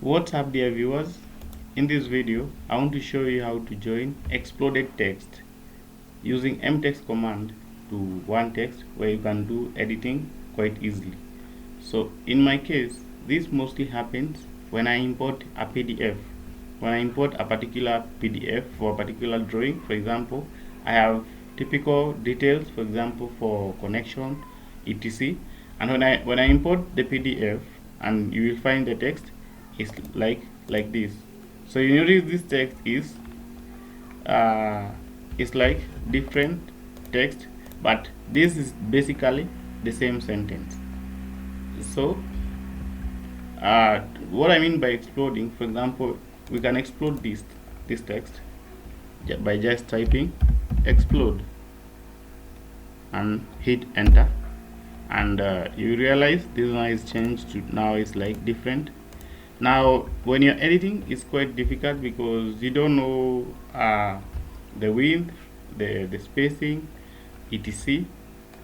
What's up, dear viewers? In this video I want to show you how to join exploded text using Mtext command to one text where you can do editing quite easily. So in my case, this mostly happens when I import a PDF. When I import a particular PDF for a particular drawing, for example, I have typical details, for example, for connection, etc. And when I import the PDF, and you will find the text is like this. So you notice this text is like different text, but this is basically the same sentence. So what I mean by exploding, for example, we can explode this text by just typing explode and hit enter, and you realize this one is changed to now it's like different. Now when you're editing, it's quite difficult because you don't know the width, the spacing, etc,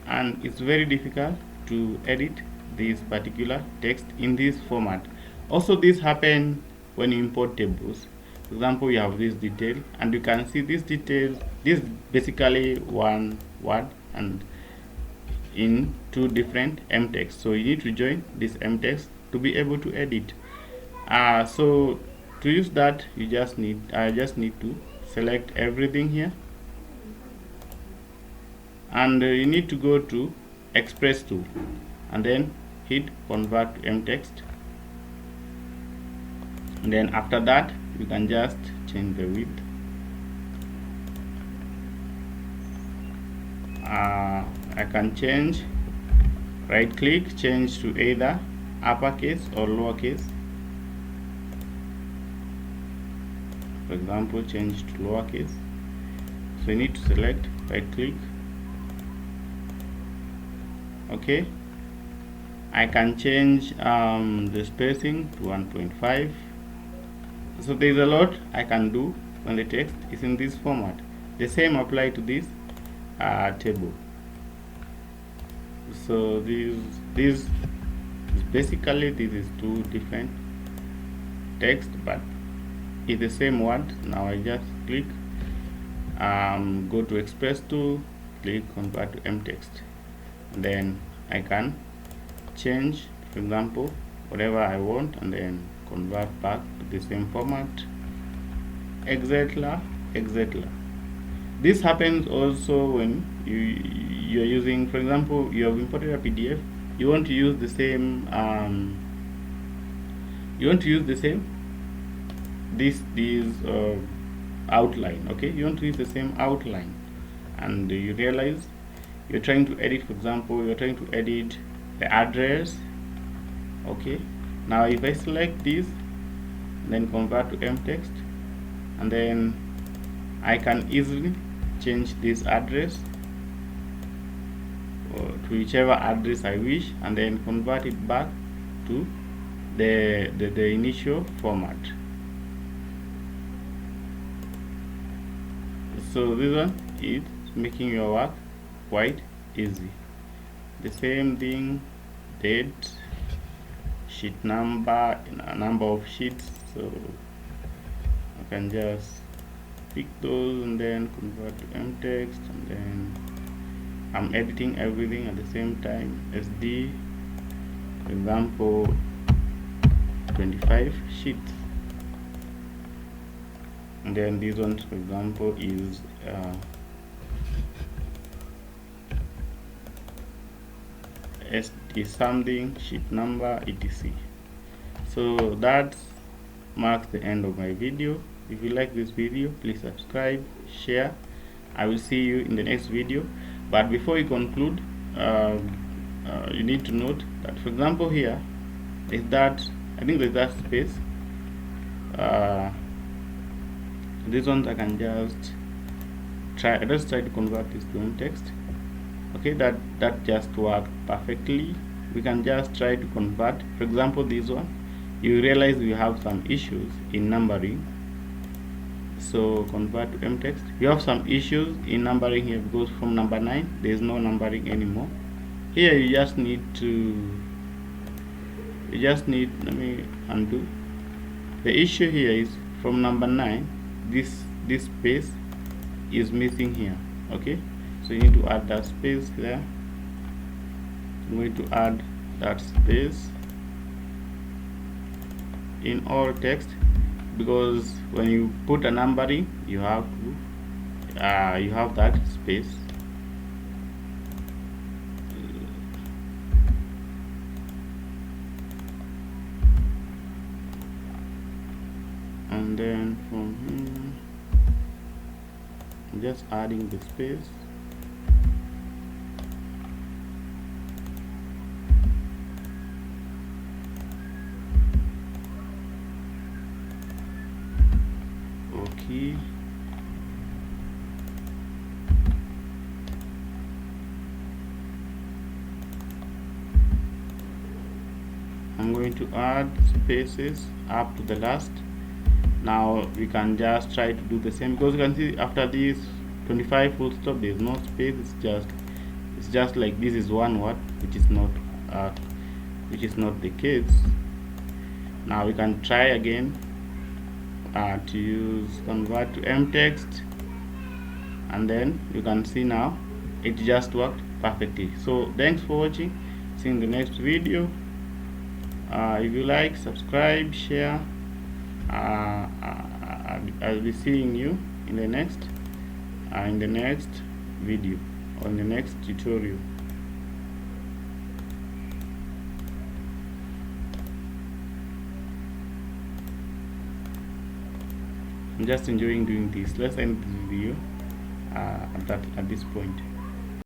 and it's very difficult to edit this particular text in this format. Also, this happens when you import tables. For example, you have this detail and you can see this detail, this is basically one word and in two different mtext, so you need to join this mtext to be able to edit. So to use that, I just need to select everything here, and you need to go to express tool and then hit convert to mtext, and then after that you can just change the width. I can change, right click, change to either uppercase or lowercase. For example, change to lowercase. So you need to select, right click, okay. I can change the spacing to 1.5. so there's a lot I can do when the text is in this format. The same apply to this table. So this is basically, this is two different text, but it's the same word. Now I just click, go to express tool, click convert to mtext, and then I can change, for example, whatever I want, and then convert back to the same format, etc. This happens also when you're using, for example, you have imported a PDF, you want to use the same this outline. Okay, you want to use the same outline, and you realize you're trying to edit, for example, you're trying to edit the address. Okay, now if I select this, then convert to mtext, and then I can easily change this address to whichever address I wish, and then convert it back to the initial format. So this one is making your work quite easy. The same thing, date, sheet number, a number of sheets, so I can just pick those and then convert to mtext, and then I'm editing everything at the same time. SD, for example, 25 sheets, and then this one, for example, is SD something, sheet number, etc. So that marks the end of my video. If you like this video, please subscribe, share. I will see you in the next video. But before you conclude, you need to note that, for example, here is that, I think there's that space. This one I can just try to convert this to text. Okay, that just worked perfectly. We can just try to convert, for example, this one. You realize we have some issues in numbering, so convert to mtext. You have some issues in numbering here because from number 9 there is no numbering anymore. Here you just need, let me undo. The issue here is from number 9, this space is missing here. Okay, so you need to add that space there. I'm going to add that space in all text, because when you put a numbering, you have that space. And then from here, I'm just adding the space. Okay, I'm going to add spaces up to the last. Now we can just try to do the same, because you can see after this 25 full stop there is no space. It's just like this is one word, which is not the case. Now we can try again to use convert to mtext, and then you can see now it just worked perfectly. So thanks for watching. See you in the next video. If you like, subscribe, share. I'll be seeing you in the next video or in the next tutorial. I'm just enjoying doing this. Let's end this video at this point.